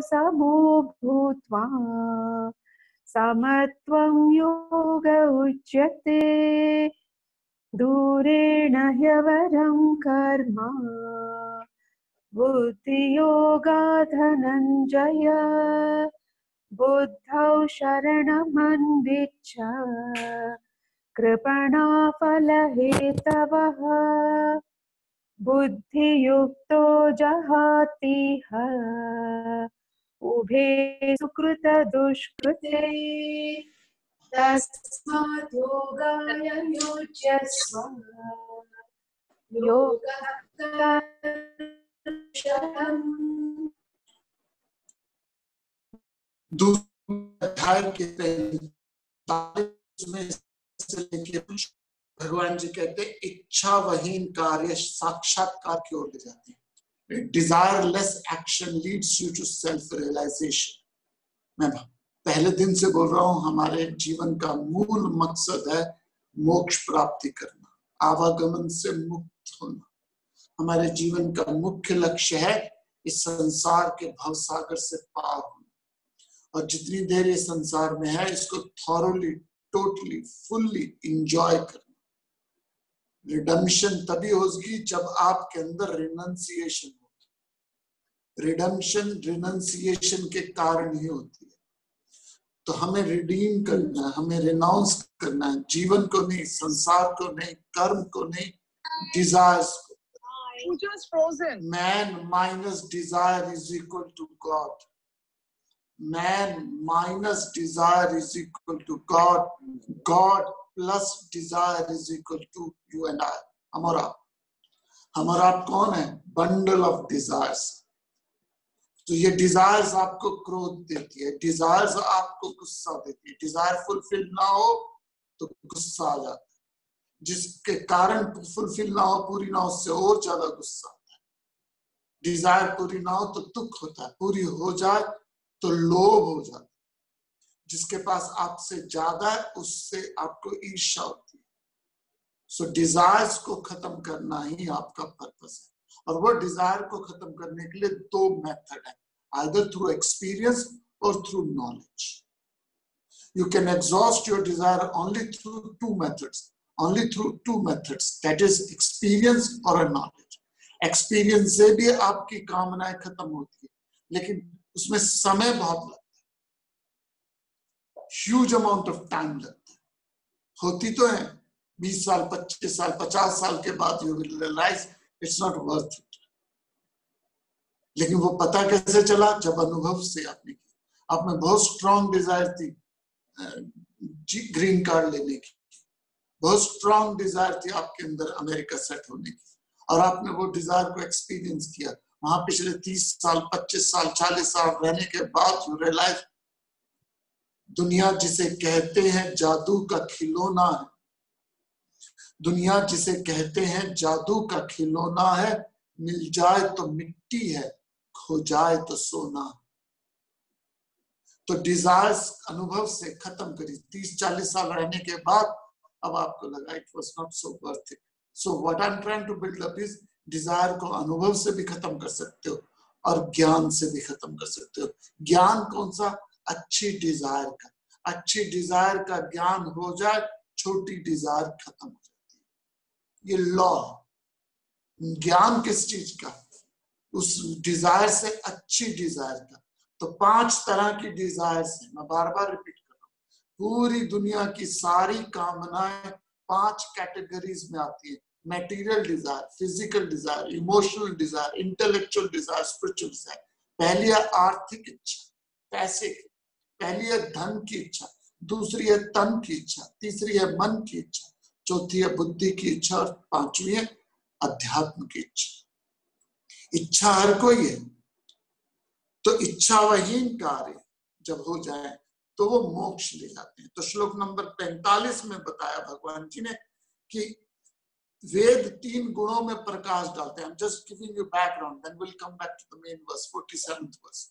समो भूत्वा समत्वं योग उच्यते। दूरेण ह्यवरं कर्म बुद्धियोगा धनञ्जय। बुद्धौ शरणमन्विच्छ कृपणा फलहेतवः। बुद्धियुक्तो जहातीह उभे सुकृत दुष्कृते। तस्मात् योगाय युज्यस्व योगः कर्मशः। दूसरे अध्याय के 45 में से लेके भगवान जी कहते हैं इच्छावहीन कार्य साक्षात्कार की ओर ले जाते हैं। Desireless action leads you to self realization. मैं पहले दिन से बोल रहा हूं, हमारे जीवन का मूल मकसद है मोक्ष प्राप्ति करना, आवागमन से मुक्त होना। हमारे जीवन का मुख्य लक्ष्य है इस संसार के भवसागर से पार होना। और जितनी देर ये संसार में है इसको थॉरोली, टोटली, फुल्ली एंजॉय करना। रिडेम्पशन तभी होगी जब आपके अंदर रिनंसिएशन होगी। रिडेम्पशन रिनंसिएशन के कारण ही होती है। तो हमें रिडीम करना है, हमें रिनाउंस करना है, जीवन को नहीं, संसार को नहीं, कर्म को नहीं, डिजायर्स को। Man minus desire is equal to God. Man minus desire is equal to God. God plus desire is equal to you and I. हमारा कौन है? Bundle of desires. तो ये डिजायर्स आपको क्रोध देती है, डिजायर्स आपको गुस्सा देती है। डिजायर फुलफिल ना हो तो गुस्सा आ जाता है, जिसके कारण फुलफिल ना हो, पूरी ना हो, उससे और ज्यादा गुस्सा आता है। डिजायर पूरी ना हो तो दुख होता है, पूरी हो जाए तो लोभ हो जाता है। जिसके पास आपसे ज्यादा है उससे आपको ईर्ष्या होती है। सो डिजायर्स को खत्म करना ही आपका पर्पस है। और वो डिजायर को खत्म करने के लिए दो मेथड है, आइदर थ्रू एक्सपीरियंस और through knowledge. You can exhaust your desire only through two methods, that is experience और नॉलेज। एक्सपीरियंस से भी आपकी कामनाएं खत्म होती है, लेकिन उसमें समय बहुत लगता है, ह्यूज अमाउंट ऑफ टाइम लगता है। होती तो है 20 साल, 25 साल, 50 साल के बाद you will realize it's not worth it. लेकिन वो पता कैसे चला? जब अनुभव से आपने किया। आप में बहुत स्ट्रॉन्ग डिजायर थी ग्रीन कार्ड लेने की, बहुत स्ट्रॉन्ग डिजायर थी आपके अंदर अमेरिका सेट होने की, और आपने वो डिजायर को एक्सपीरियंस किया। वहां पिछले 30 साल, 25 साल, 40 साल रहने के बाद यू रियलाइज दुनिया जिसे कहते हैं जादू का खिलौना है, दुनिया जिसे कहते हैं जादू का खिलौना है, मिल जाए तो मिट्टी है, खो जाए तो सोना। तो डिजायर्स अनुभव से खत्म करी। 30-40 साल रहने के बाद अब आपको लगा it was not so worth it. So what I am trying to build up is desire को अनुभव से भी खत्म कर सकते हो और ज्ञान से भी खत्म कर सकते हो। ज्ञान कौन सा? अच्छी डिजायर का। अच्छी डिजायर का ज्ञान हो जाए, छोटी डिजायर खत्म हो जाती है। ये लॉ। ज्ञान किस चीज का? उस डिजायर से अच्छी डिजायर का। तो 5 तरह की डिजायर्स है, मैं बार बार रिपीट कर रहा हूँ। पूरी दुनिया की सारी कामनाएं 5 कैटेगरीज में आती है। Material desire, physical desire, emotional desire, intellectual desire, spiritual desire. पहली है आर्थिक इच्छा, पैसे की। पहली है धन की इच्छा, दूसरी है तन की इच्छा, तीसरी है मन की इच्छा, चौथी है बुद्धि की इच्छा और 5वीं है अध्यात्म की इच्छा। इच्छा हर कोई है। तो इच्छावहीन कार्य जब हो जाए तो वो मोक्ष ले जाते हैं। तो श्लोक नंबर 45 में बताया भगवान जी ने कि वेद 3 गुणों में प्रकाश डालते हैं। Just giving you background, then will come back to the main verse, 47th verse.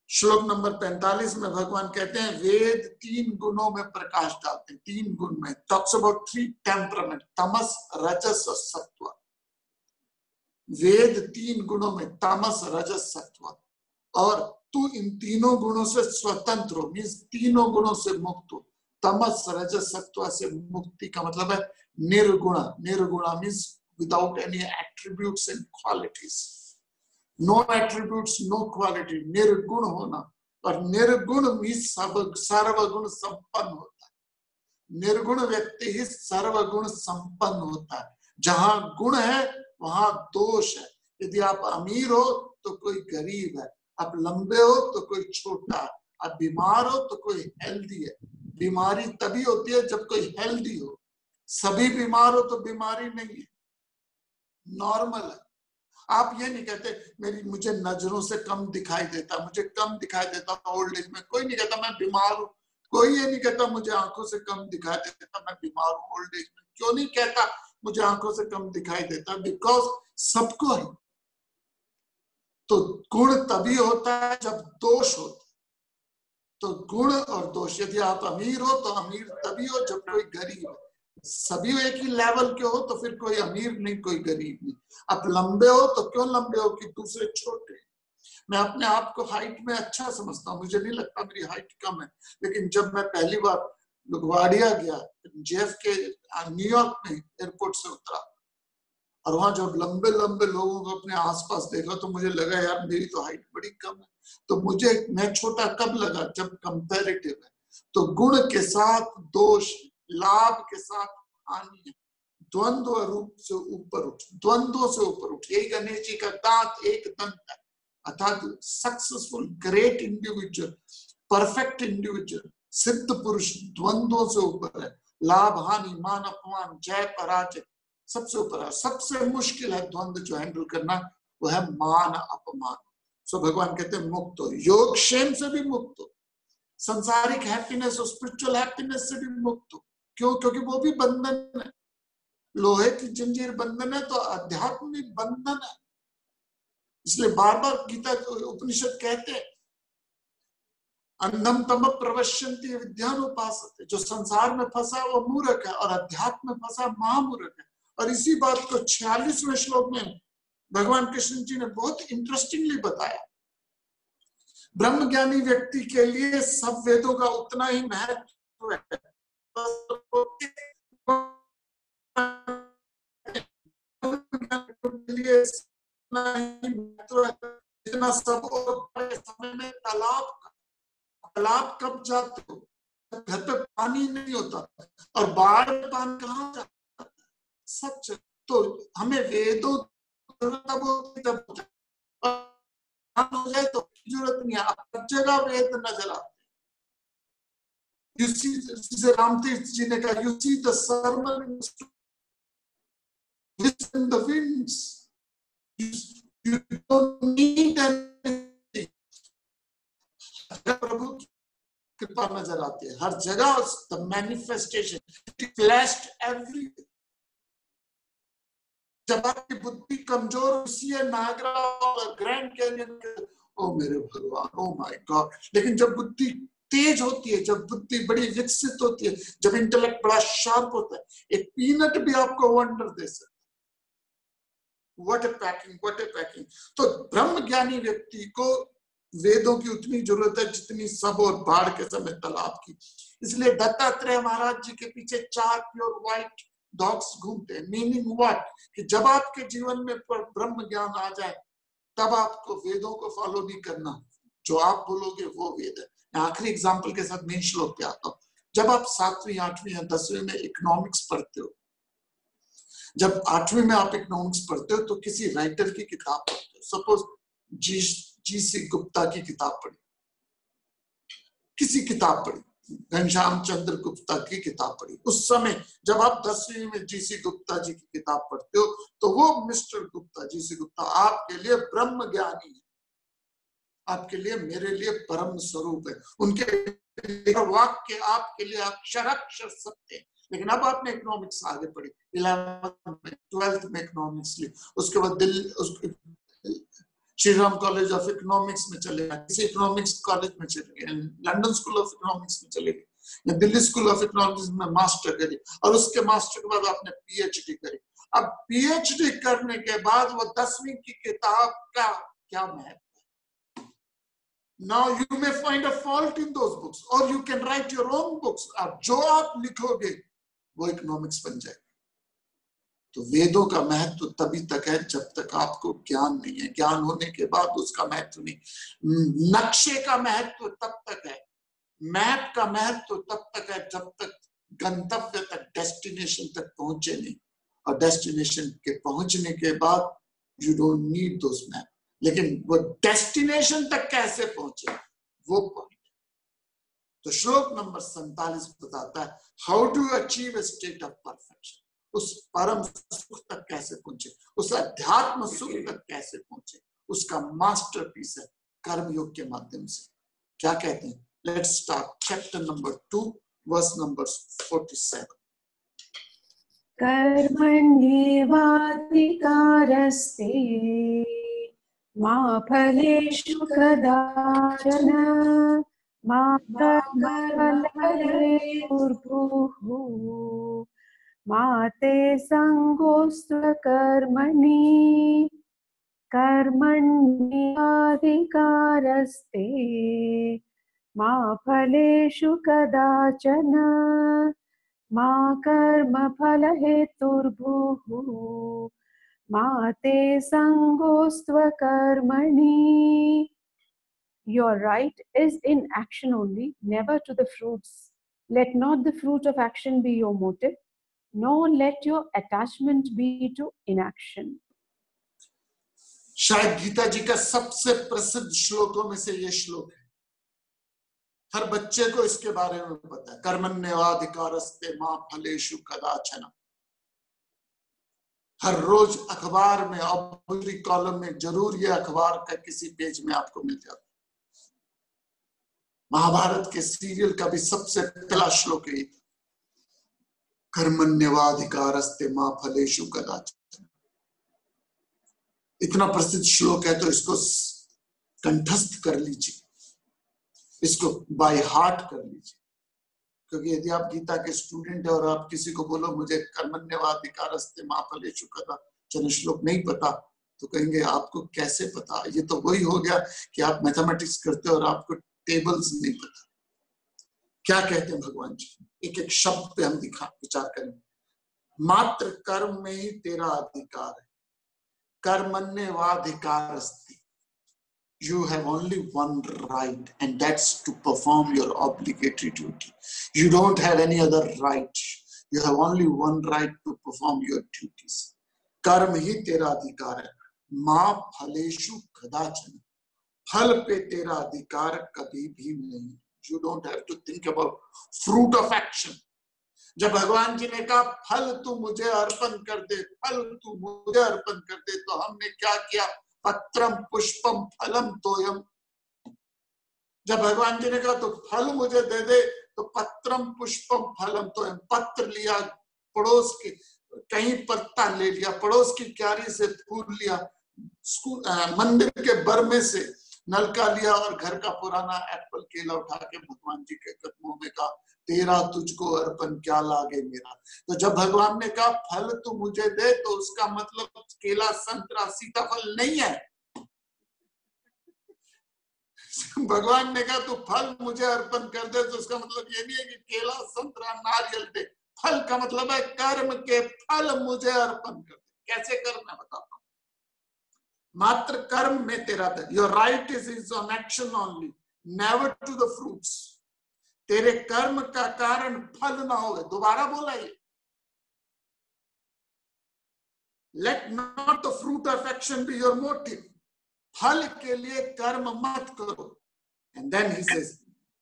श्लोक नंबर 45 में भगवान कहते हैं वेद 3 गुणों में प्रकाश डालते हैं। 3 गुण में टॉक्स अबाउट 3 टेम्परामेंट, तमस, रजस और सत्व। वेद 3 गुणों में, तमस, रजस, सत्व। और तू इन तीनों गुणों से स्वतंत्र हो, मीन्स तीनों गुणों से मुक्त हो। तमस रजस सत्व से मुक्ति का मतलब है निर्गुण। निर्गुण means without any attributes and qualities, no attributes no quality, निर्गुण होना। और निर्गुण मीन्स सर्वगुण संपन्न होता है। निर्गुण व्यक्ति ही सर्वगुण संपन्न होता है। जहां गुण है वहां दोष है। यदि आप अमीर हो तो कोई गरीब है, आप लंबे हो तो कोई छोटा है, आप बीमार हो तो कोई हेल्दी है। बीमारी तभी होती है जब कोई हेल्दी हो। सभी बीमार हो तो बीमारी नहीं है, नॉर्मल है। आप ये नहीं कहते मुझे नजरों से कम दिखाई देता, मुझे कम दिखाई देता ओल्ड एज में। कोई नहीं कहता मैं बीमार हूं, कोई ये नहीं कहता मुझे आंखों से कम दिखाई देता, मैं बीमार हूं ओल्ड एज में। क्यों नहीं कहता मुझे आंखों से कम दिखाई देता? बिकॉज सबको है। तो गुण तभी होता है जब दोष होता है। तो गुण और दोष, यदि आप अमीर हो तो अमीर तभी हो जब कोई गरीब है। सभी एक ही लेवल के हो तो फिर कोई अमीर नहीं कोई गरीब नहीं। आप लंबे हो तो क्यों लंबे हो कि दूसरे छोटे। मैं अपने आप को हाइट में अच्छा समझता हूँ, मुझे नहीं लगता मेरी हाइट कम है। लेकिन जब मैं पहली बार लुगवाड़िया गया, JFK न्यूयॉर्क में एयरपोर्ट से उतरा और वहां जब लंबे लंबे लोगों को अपने आसपास देखा तो मुझे लगा यार मेरी तो हाइट बड़ी कम है। तो मैं छोटा कब लगा? जब कंपैरेटिव है। तो गुण के साथ दोष, लाभ के साथ हानि है। द्वंद्व रूप से ऊपर उठ, द्वंद्वों से ऊपर उठ। यही गणेश जी का दांत एक दंत है। अर्थात successful great individual, perfect individual, सिद्ध पुरुष द्वंद्वों से ऊपर है। लाभ हानि, मान अपमान, जय पराजय सबसे ऊपर है। सबसे मुश्किल है द्वंद्व जो हैंडल करना, वो है मान अपमान। सो भगवान कहते हैं मुक्त हो, योग क्षेम से भी मुक्त हो, संसारिक हैप्पीनेस और स्पिरिचुअल हैप्पीनेस से भी मुक्त हो। क्यों? क्योंकि वो भी बंधन है। लोहे की जंजीर बंधन है तो अध्यात्म भी बंधन है। इसलिए बार बार गीता उपनिषद कहते हैं अंधम तम प्रवश्यन्ति विद्यानुपासते। जो संसार में फंसा वो मूर्ख है और अध्यात्म में फंसा महामूर्ख है। और इसी बात को 46वें श्लोक में भगवान कृष्ण जी ने बहुत इंटरेस्टिंगली बताया। ब्रह्मज्ञानी व्यक्ति के लिए सब वेदों का उतना ही महत्व है, लिए जितना सब। और समय में तालाब कब जाते हो? घर पे पानी नहीं होता, और बाढ़ में पानी कहाँ जाता है? सच। तो हमें वेदों तब हो जाए तो जरूरत नहीं है, हर जगह वेद नजर आते। You see, जैसे रामतीर्थ जी ने कहा, you see the sermon in the winds. You don't need anything. प्रभु की कृपा नजर आती है हर जगह। the manifestation flashed everywhere. जब आपकी बुद्धि कमजोर होती है, नागरा और ग्रैंड कैनियन, ओ मेरे भगवान, ओ माय गॉड। लेकिन जब बुद्धि तेज होती है, जब बुद्धि बड़ी विकसित होती है, जब इंटेलेक्ट बड़ा शार्प होता है, एक पीनट भी आपको वंडर दे सकता है। What A packing, what A packing. तो ब्रह्म ज्ञानी व्यक्ति को वेदों की उतनी जरूरत है जितनी सब और बाढ़ के समय तालाब की। इसलिए दत्तात्रेय महाराज जी के पीछे 4 प्योर व्हाइट डॉग्स घूमते हैं। Meaning what? कि जब आपके जीवन में ब्रह्म ज्ञान आ जाए तब आपको वेदों को फॉलो नहीं करना, जो आप बोलोगे वो वेद है। मैं आखिरी एग्जांपल के साथ मेन श्लोक पे आता हूँ। जब आप 7वीं 8वीं या 10वीं में इकोनॉमिक्स पढ़ते हो, जब 8वीं में आप इकोनॉमिक्स पढ़ते हो तो किसी राइटर की किताब पढ़ते हो। Suppose GC. गुप्ता की किताब पढ़ी, किसी किताब पढ़ी, घनश्याम चंद्र गुप्ता की किताब पढ़ी। उस समय जब आप 10वीं में जी.सी. गुप्ता जी की किताब पढ़ते हो तो वो मिस्टर गुप्ता, जी.सी. गुप्ता आपके लिए ब्रह्म ज्ञानी है, आपके लिए, मेरे लिए परम स्वरूप है। उनके वाक्य आपके लिए अक्षराक्षर सत्य है। लेकिन अब आपने इकोनॉमिक्स आगे पढ़ी, 11th में 12th में इकोनॉमिक्स ली, उसके बाद Delhi Shri Ram college of economics में चले गए, किसी इकोनॉमिक्स कॉलेज में चले गए, लंदन स्कूल ऑफ इकोनॉमिक्स में चले गए, या दिल्ली स्कूल ऑफ इकोनॉमिक्स में मास्टर करी, और उसके मास्टर के बाद आपने पीएचडी करी। अब पीएचडी करने के बाद वो 10वीं की किताब का क्या महत्व? Now you may find a fault in those books, or you can write your own books. अब जो आप लिखोगे वो इकोनॉमिक्स बन जाएगा। तो वेदों का महत्व तभी तक है जब तक आपको ज्ञान नहीं है। ज्ञान होने के बाद उसका महत्व नहीं। नक्शे का महत्व तब तक है, मैप का महत्व तब तक है जब तक गंतव्य तक, डेस्टिनेशन तक पहुंचे नहीं। और डेस्टिनेशन के पहुंचने के बाद you don't need those map. लेकिन वो डेस्टिनेशन तक कैसे पहुंचे वो पॉइंट। तो श्लोक नंबर 47 बताता है how to achieve a state of perfection. उस परम सुख तक कैसे पहुंचे, उस अध्यात्म सुख तक कैसे पहुंचे, उसका मास्टरपीस है कर्मयोग के माध्यम से। क्या कहते हैं? Let's start chapter number 2 verse number 47। कर्मण्येवाधिकारस्ते मा फलेषु कदाचन मा कर्मफलहेतुर्भुः मा ते संगोऽस्त्व कर्मणि कर्मण्येवाधिकारस्ते मा फलेषु कदाचन मा कर्मफलहेतुर्भुः मा ते संगोऽस्त्व कर्मणि। Your right is in action only, never to the fruits. Let not the fruit of action be your motive, nor let your attachment be to inaction. शायद गीता जी का सबसे प्रसिद्ध श्लोकों में से ये श्लोक है। हर बच्चे को इसके बारे में पता है। कर्मण्येवाधिकारस्ते मा फलेषु कदाचन। हर रोज अखबार में ऑब्लिकली कॉलम में जरूर ये अखबार का किसी पेज में आपको मिल जाता है। महाभारत के सीरियल का भी सबसे पहला श्लोक है कर्मण्येवाधिकारस्ते मा फलेषु कदाचन। इतना प्रसिद्ध श्लोक है तो इसको कंठस्थ कर लीजिए, इसको बाय हार्ट कर लीजिए। क्योंकि यदि आप गीता के स्टूडेंट है और आप किसी को बोलो मुझे कर्मण्येवाधिकारस्ते मा फलेषु कदाचन श्लोक नहीं पता, तो कहेंगे आपको कैसे पता? ये तो वही हो गया कि आप मैथमेटिक्स करते हो और आपको टेबल्स नहीं पता। क्या कहते हैं भगवान जी? एक एक शब्द पे हम विचार करेंगे। मात्र कर्म में ही तेरा अधिकार है। कर्मण्येवाधिकारस्ते, you have only one right, and that's to perform your obligatory duty. You don't have any other right. You have only one right to perform your duties. कर्म ही तेरा अधिकार है। मां फलेषु कदाचन, फल पे तेरा अधिकार कभी भी नहीं। You don't have to think about fruit of action. जब भगवान जी ने कहा फल तू मुझे अर्पण कर दे, फल तू मुझे अर्पण कर दे, तो हमने क्या किया? पत्रम पुष्पम फलम तोयम। जब भगवान जी ने कहा तो फल मुझे दे दे, तो पत्रम पुष्पम फलम तोयम। पत्र लिया, पड़ोस के कहीं पत्ता ले लिया, पड़ोस की क्यारी से फूल लिया, मंदिर के बरमे से नलका लिया और घर का पुराना एप्पल केला उठा के भगवान जी के कदमों में कहा तेरा तुझको अर्पण क्या लागे मेरा। तो जब भगवान ने कहा फल तू मुझे दे, तो उसका मतलब केला संतरा सीताफल नहीं है। भगवान ने कहा तू फल मुझे अर्पण कर दे, तो उसका मतलब ये नहीं है कि केला संतरा नारियल दे। फल का मतलब है कर्म के फल मुझे अर्पण कर दे। कैसे करना बताता हूं। मात्र कर्म में तेरा था। Your right is on action only, never to the fruits. तेरे कर्म का कारण फल ना हो। दोबारा बोला ये, let not the fruit of action be your motive. फल के लिए कर्म मत करो। एंड देन ही सेज,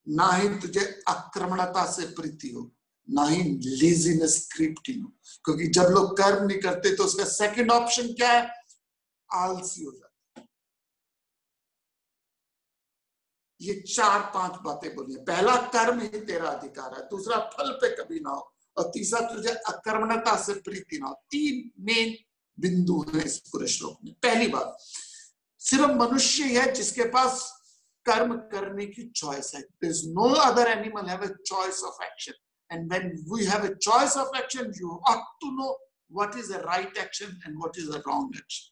ना ही तुझे आक्रमणता से प्रीति हो, ना ही लेजीनेस क्रीप्टिंग हो। क्योंकि जब लोग कर्म नहीं करते तो उसका सेकंड ऑप्शन क्या है? आलसी हो जाता। ये 4-5 बातें बोली। पहला कर्म ही तेरा अधिकार है, दूसरा फल पे कभी ना हो, और तीसरा तुझे अकर्मणता से प्रीति ना हो। 3 मेन बिंदु हैं इस पूरे श्लोक में। पहली बात, सिर्फ मनुष्य ही है जिसके पास कर्म करने की चॉइस है। There is no other animal have a choice of action, and when we have a choice of action, you ought to know what is a right action and what is a wrong action,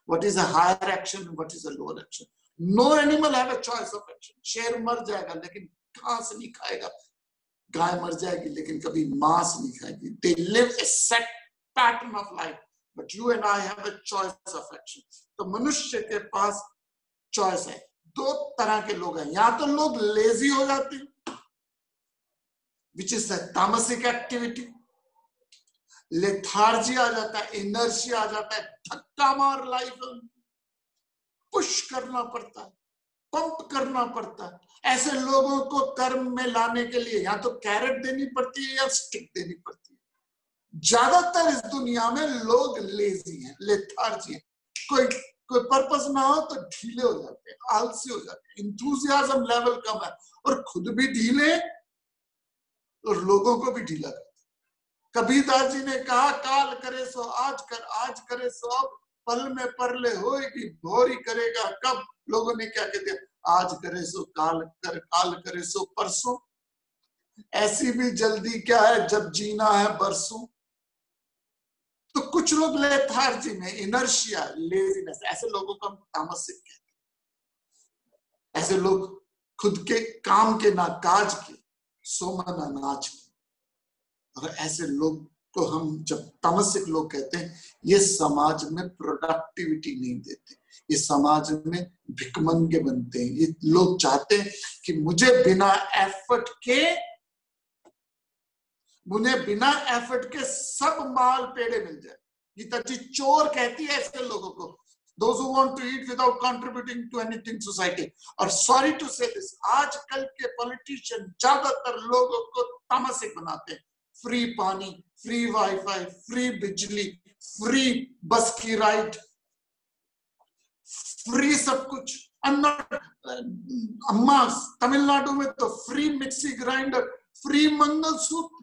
what is a higher action and what is a lower action. No animal have a choice of action. शेर मर जाएगा लेकिन घास नहीं खाएगा, गाय मर जाएगी लेकिन कभी मांस नहीं खाएगी। They live A set pattern of life, but you and I have a choice of action. तो मनुष्य के पास चॉइस है। दो तरह के लोग हैं, या तो लोग लेजी हो जाते हैं, विच इज द तामसिक एक्टिविटी, लेथार्जी आ जाता है, इनर्जी आ जाता है, धक्का मार लाइफ, पुश करना पड़ता है, पंप करना पड़ता है। ऐसे लोगों को कर्म में लाने के लिए या तो कैरेट देनी पड़ती है या स्टिक देनी पड़ती है। ज्यादातर इस दुनिया में लोग लेजी हैं, लेथार्जी हैं। कोई पर्पस ना हो तो ढीले हो जाते हैं, आलसी हो जाते हैं, इंथुजियाज्म लेवल कम है और खुद भी ढीले और लोगों को भी ढीला करते। कबीरदास जी ने कहा, काल करे सो आज कर, आज करे सो अब, पल में परले होएगी भोरी करेगा कब। लोगों ने क्या कहते हैं, आज करे सो काल कर, काल करे सो परसों। ऐसी भी जल्दी क्या है जब जीना है बरसों। तो कुछ लोग लेथार्जी में, इनर्शिया, लेजीनेस, ऐसे लोगों को हम तामसिक कहते हैं। ऐसे लोग खुद के काम के ना काज के, सोमन अनाज के। और ऐसे लोग को हम जब तामसिक लोग कहते हैं, ये समाज में प्रोडक्टिविटी नहीं देते, ये समाज में भिकमंगे बनते हैं। ये लोग चाहते हैं कि मुझे बिना एफर्ट के सब माल पेड़े मिल जाए। गीता जी चोर कहती है ऐसे लोगों को, those who want to eat without contributing to anything society। और सॉरी टू से दिस, आजकल के पॉलिटिशियन ज्यादातर लोगों को तामसिक बनाते हैं। फ्री पानी, फ्री वाईफाई, फ्री बिजली, फ्री बस की राइड, फ्री सब कुछ। अम्मा तमिलनाडु में तो free mixie grinder, free mangalsutra,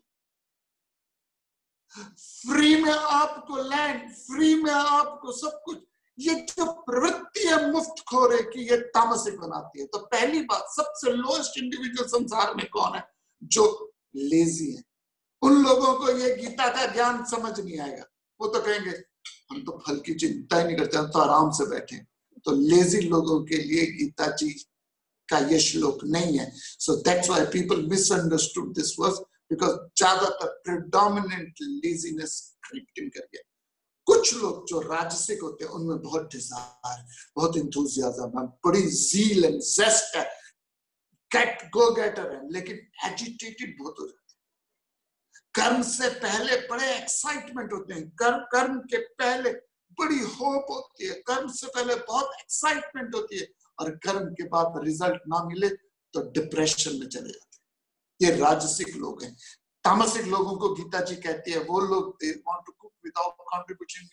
free में आपको लैंड, फ्री में आपको सब कुछ। ये जो प्रवृत्ति है मुफ्त खोरे की, ये तामसिक बनाती है। तो पहली बात, सबसे लोएस्ट इंडिविजुअल संसार में कौन है? जो लेजी है। उन लोगों को ये गीता का ज्ञान समझ नहीं आएगा। वो तो कहेंगे हम तो फल की चिंता ही नहीं करते, हम तो आराम से बैठे। तो लेजी लोगों के लिए गीता जी का ये श्लोक नहीं है। So that's why people misunderstood this verse, because ज्यादातर प्रेडोमिनेंट लेजीनेस क्रिप्टिंग कर गया। कुछ लोग जो राजसिक होते हैं उनमें बहुत डिजायर, बहुत इंथुजियाज्म है, बड़ी ज़ील एंड ज़ेस्ट है, गो गेटर है, लेकिन एजिटेटेड बहुत हो जाते हैं। कर्म से पहले बड़े एक्साइटमेंट होते हैं, कर्म के पहले बड़ी होप होती है, कर्म से पहले बहुत एक्साइटमेंट होती है, और कर्म के बाद रिजल्ट ना मिले तो डिप्रेशन में चले जाते हैं। ये राजसिक लोग हैं। तामसिक लोगों को गीता जी कहती है वो लोग they want to cook without contribution,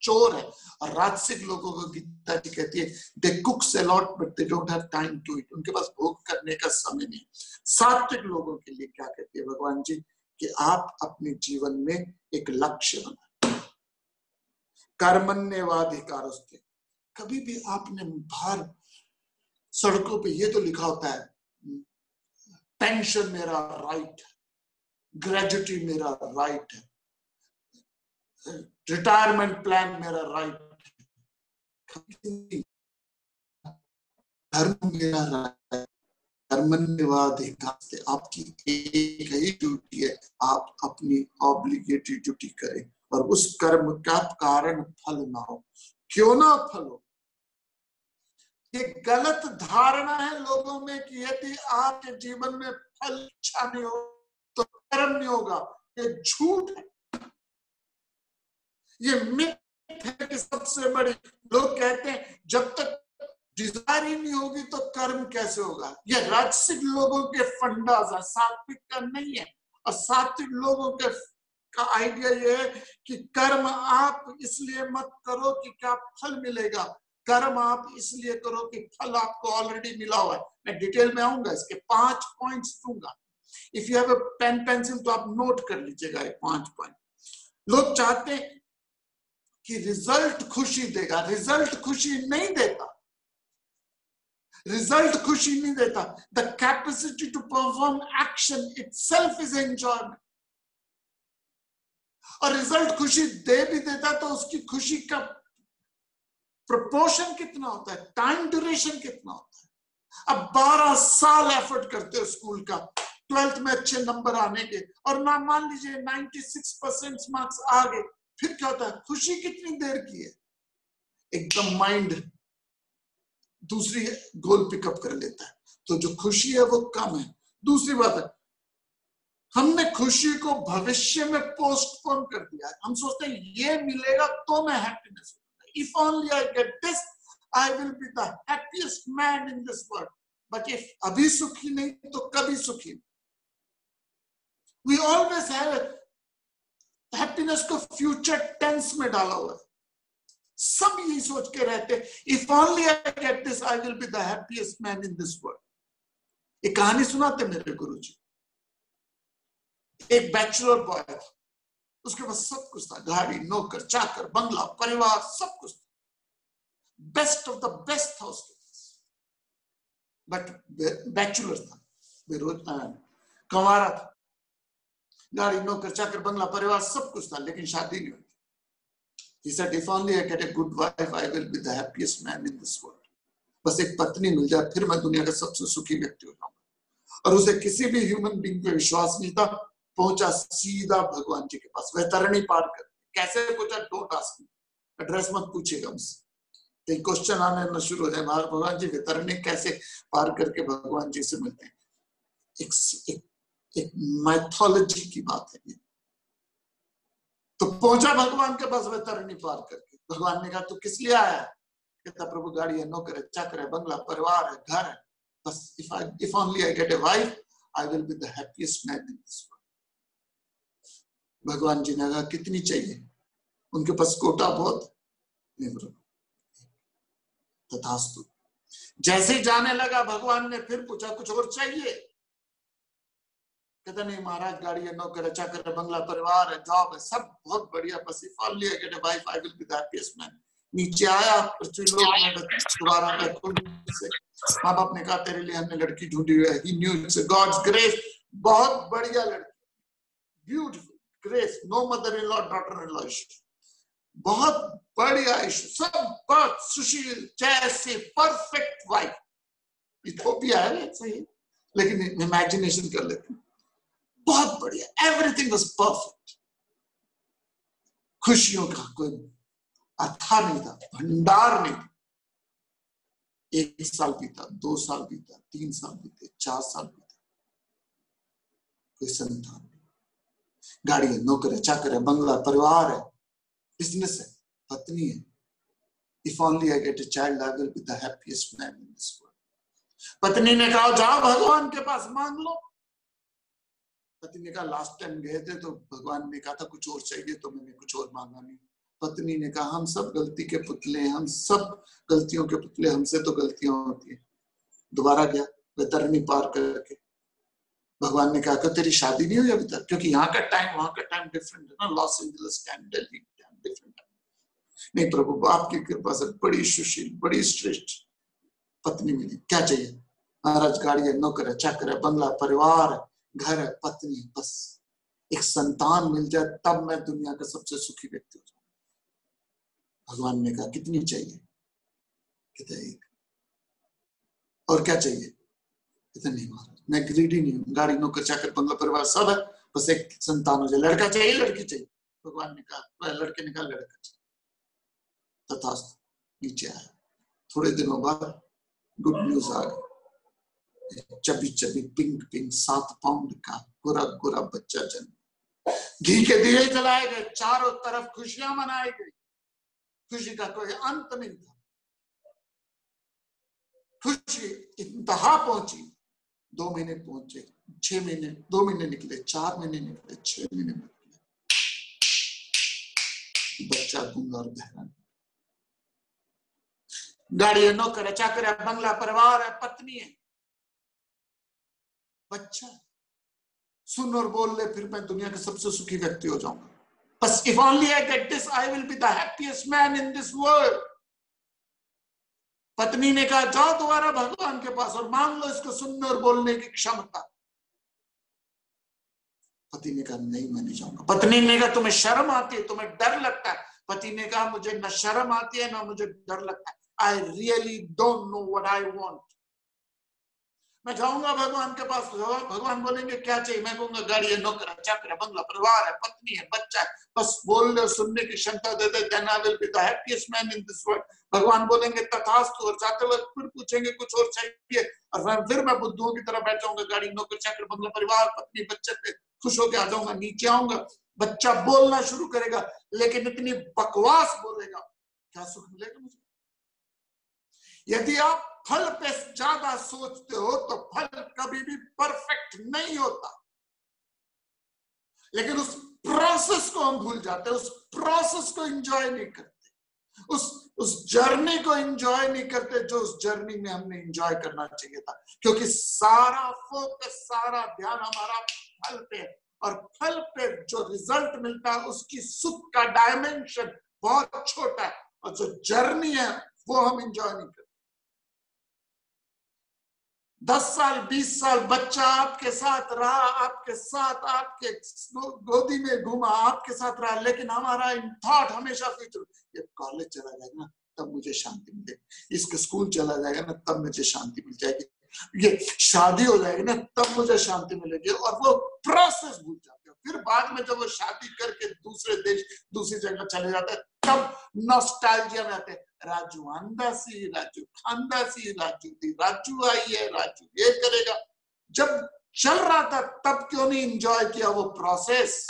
चोर है। और राजसिक लोगों को गीता जी कहती है they cook a lot but they don't have time to it, उनके पास भोग करने का समय नहीं। सात्विक लोगों के लिए क्या कहती है भगवान जी कि आप अपने जीवन में एक लक्ष्य बनाएं। कर्मण्येवाधिकारस्ते, कभी भी आपने बाहर सड़कों पे ये तो लिखा होता है पेंशन मेरा राइट है, ग्रेजुटी मेरा राइट है, रिटायरमेंट प्लान मेरा राइट है, धर्म मेरा राइट है। कर्मण्येवाधिकारस्ते, आपकी एक ही ड्यूटी है, आप अपनी ऑब्लिगेटरी ड्यूटी करें और उस कर्म का कारण फल ना हो, क्यों ना फल हो। ये गलत धारणा है लोगों में कि यदि आपके जीवन में फल इच्छा नहीं हो तो कर्म नहीं होगा। ये झूठ है, ये मिथ है कि सबसे बड़ी। लोग कहते हैं जब तक डिजायर ही नहीं होगी तो कर्म कैसे होगा। ये राजसिक लोगों के फंडास है, सात्विक का नहीं है। और सात्विक लोगों के का आइडिया ये है कि कर्म आप इसलिए मत करो कि क्या फल मिलेगा, कर्म आप इसलिए करो कि फल आपको ऑलरेडी मिला हुआ है। मैं डिटेल में आऊंगा, इसके 5 पॉइंट्स दूंगा। If you have a pen pencil तो आप नोट कर लीजिएगा ये 5 पॉइंट। लोग चाहते हैं कि रिजल्ट खुशी देगा, रिजल्ट खुशी नहीं देता, रिजल्ट खुशी नहीं देता। The capacity to perform action itself is enjoyment. और रिजल्ट खुशी दे भी देता तो उसकी खुशी का प्रोपोर्शन कितना होता है, टाइम ड्यूरेशन कितना होता है। अब 12 साल एफर्ट करते हो स्कूल का, 12th में अच्छे नंबर आने के, और ना मान लीजिए 96% मार्क्स आ गए, फिर क्या होता है, खुशी कितनी देर की है, एकदम माइंड दूसरी गोल पिकअप कर लेता है, तो जो खुशी है वो कम है। दूसरी बात है, हमने खुशी को भविष्य में पोस्टपोन कर दिया है। हम सोचते हैं ये मिलेगा तो मैं happiness, if only I get this I will be the happiest man in this world. But if अभी सुखी नहीं तो कभी सुखी। वी ऑलवेज हैव हैप्पीनेस को फ्यूचर टेंस में डाला हुआ है। सब यही सोच के रहते, if only I get this I will be the happiest man in this world. एक कहानी सुनाते मेरे गुरुजी, एक बैचलर बॉय था, उसके पास सब कुछ था, गाड़ी, नौकर, चाकर, बंगला, परिवार, सब कुछ था, बेस्ट ऑफ द बेस्ट था उसके पास। बट बैचलर था, बेरोजगार, कंवारा था, गाड़ी, नौकर, चाकर, बंगला, परिवार, सब कुछ था, लेकिन शादी नहीं हुई। He said, if only I get a good wife, I will be the happiest man in this world. बस एक पत्नी मिल जाए, फिर मैं दुनिया का सबसे सुखी व्यक्ति हो जाऊंगा। और उसे किसी भी ह्यूमन बीइंग पे विश्वास नहीं था, पहुंचा सीधा भगवान जी के पास, वैतरणी पार कर। कैसे पूछा, डोंट आस्क मी, एड्रेस मत पूछेगा मुझसे, तो क्वेश्चन आने न शुरू हो जाए, भगवान जी वैतरणी कैसे पार करके भगवान जी से मिलते हैं। एक माइथोलॉजी की बात है ये। तो पहुंचा भगवान के पास वैतरणी पार करके। भगवान ने कहा, तू किस लिए आया? कहता, प्रभु गाड़ी है, नौकर है, चाकर है, बंगला, परिवार है, घर है, बस if only I get a wife, I will be the happiest man in this world. भगवान जी ने कहा, कितनी चाहिए? उनके पास कोटा बहुत नहीं, प्रभु। तथास्तु। जैसे ही जाने लगा, भगवान ने फिर पूछा, कुछ और चाहिए? कहता, नहीं महाराज, गाड़ी है, नौकर है, चाकर है, बंगला, परिवार है, जॉब है, सब बहुत बढ़िया, बस if only I get a wife, I will be the happiest man. नीचे आया पृथ्वी लोक में, दोबारा से माँ बाप ने कहा, तेरे लिए हमने लड़की ढूंढी हुई है। He knew it's a God's grace, बहुत बढ़िया लड़की, beautiful, grace, no mother in law, daughter in law issue, बहुत बढ़िया इशू, सब बहुत सुशील, जैसे परफेक्ट वाइफ। इथोपिया है सही, लेकिन इमेजिनेशन कर लेते हैं, बहुत बढ़िया, एवरीथिंग वाज परफेक्ट। खुशियों का कोई अथा नहीं था, भंडार नहीं था। 1 साल बीता, 2 साल बीता, 3 साल बीते, 4 साल बीते, कोई संतान नहीं। गाड़ी है, नौकर है, चाकर है, बंगला, परिवार है, बिजनेस है, पत्नी है। If only I get a child, I will be the happiest man in this world. पत्नी ने कहा, जाओ भगवान के पास मांग लो। पत्नी ने कहा, लास्ट टाइम गए थे तो भगवान ने कहा था कुछ और चाहिए, तो मैंने कुछ और मांगा नहीं। पत्नी ने कहा, हम सब गलती के पुतले हैं, हम सब गलतियों के पुतले, हमसे तो गलतियां होती है। दोबारा गया, वैतरणी पार करके। भगवान ने कहा कि तेरी शादी नहीं हुई अभी तक, क्योंकि यहाँ का टाइम वहां का टाइम डिफरेंट है ना, Los Angeles time, Delhi time different है। नहीं प्रभु, आपकी कृपा से बड़ी सुशील, बड़ी श्रेष्ठ पत्नी मिली। क्या चाहिए? महाराज, गाड़ी है, नौकर है, चाकर है, बंगला, परिवार है, घर है, पत्नी, बस एक संतान मिल जाए, तब मैं दुनिया का सबसे सुखी व्यक्ति हो जाऊं। भगवान ने कहा, कितनी चाहिए? कहते, 1। और क्या चाहिए? कहते, नहीं महाराज, मैं ग्रीडी नहीं हूं, गाड़ी, नौकर, चाकर, बंगला, परिवार सब है, बस एक संतान हो जाए। लड़का चाहिए, लड़की चाहिए? भगवान ने कहा, लड़के ने कहा, लड़का चाहिए। तथास्तु। नीचे आया, थोड़े दिनों बाद गुड न्यूज आ गई। चबी चबी पिंक 7 पाउंड का गोरा गोरा बच्चा जन्म। घी के दिए जलाए गए, चारों तरफ खुशियां मनाई गई, खुशी का कोई अंत नहीं था। खुशी इंतहा पहुंची। 2 महीने पहुंचे, 6 महीने, 2 महीने निकले, 4 महीने निकले, 6 महीने निकले, बच्चा गूंगा और बहरा। गाड़ी है, नौकर है, चाकर है, बंगला, परिवार है, पत्नी है, बच्चा। सुन और बोल ले, फिर मैं दुनिया का सबसे सुखी व्यक्ति हो जाऊंगा। बस if only I get this, I will be the happiest man in this world. पत्नी ने कहा, जाओ दोबारा भगवान के पास और मांग लो इसको सुनने और बोलने की क्षमता। पति ने कहा, नहीं मैं नहीं जाऊंगा। पत्नी ने कहा, तुम्हें शर्म आती है, तुम्हें डर लगता है, पति ने कहा मुझे न शर्म आती है ना मुझे डर लगता है, I really don't know what I want. मैं जाऊंगा भगवान के पास, भगवान बोलेंगे क्या चाहिए, मैं कहूंगा गाड़ी है, नौकर है, चाकर है, बंगला, परिवार है, पत्नी है, बच्चा है, बस बोल दे, सुनने की क्षमता दे दे, then I will be the happiest man in this world। भगवान बोलेंगे तथास्तु, और जाते वक्त फिर पूछेंगे कुछ और चाहिए, और फिर मैं बुद्धुओं की तरह बैठ जाऊंगा, गाड़ी, नौकर, चाकर, बंगला, परिवार, पत्नी, बच्चे पे खुश होकर आ जाऊंगा। नीचे आऊंगा, बच्चा बोलना शुरू करेगा, लेकिन इतनी बकवास बोलेगा, क्या सुख मिलेगा मुझे? यदि आप फल पे ज्यादा सोचते हो तो फल कभी भी परफेक्ट नहीं होता, लेकिन उस प्रोसेस को हम भूल जाते हैं, उस प्रोसेस को एंजॉय नहीं करते, उस जर्नी को एंजॉय नहीं करते जो उस जर्नी में हमने एंजॉय करना चाहिए था, क्योंकि सारा फोकस, सारा ध्यान हमारा फल पे है, और फल पे जो रिजल्ट मिलता है उसकी सुख का डायमेंशन बहुत छोटा है, और जो जर्नी है वो हम एंजॉय नहीं करते। 10 साल 20 साल बच्चा आपके साथ रहा, आपके साथ आपके गोदी में घूमा, आपके साथ रहा, लेकिन हमारा इन थॉट हमेशा फ्यूचर, ये कॉलेज चला जाएगा ना तब मुझे शांति मिलेगी, इसके स्कूल चला जाएगा ना तब मुझे शांति मिल जाएगी, ये शादी हो जाएगी ना तब मुझे शांति मिलेगी, और वो प्रोसेस भूल जाते हो। फिर बाद में जब वो शादी करके दूसरे देश, दूसरी जगह चले जाते हैं, तब नॉस्टैल्जिया में आते हैं, राजू आंदासी, राजू खानदासी, राजू दी, राजू आई है, राजू ये करेगा। जब चल रहा था तब क्यों नहीं एंजॉय किया वो प्रोसेस?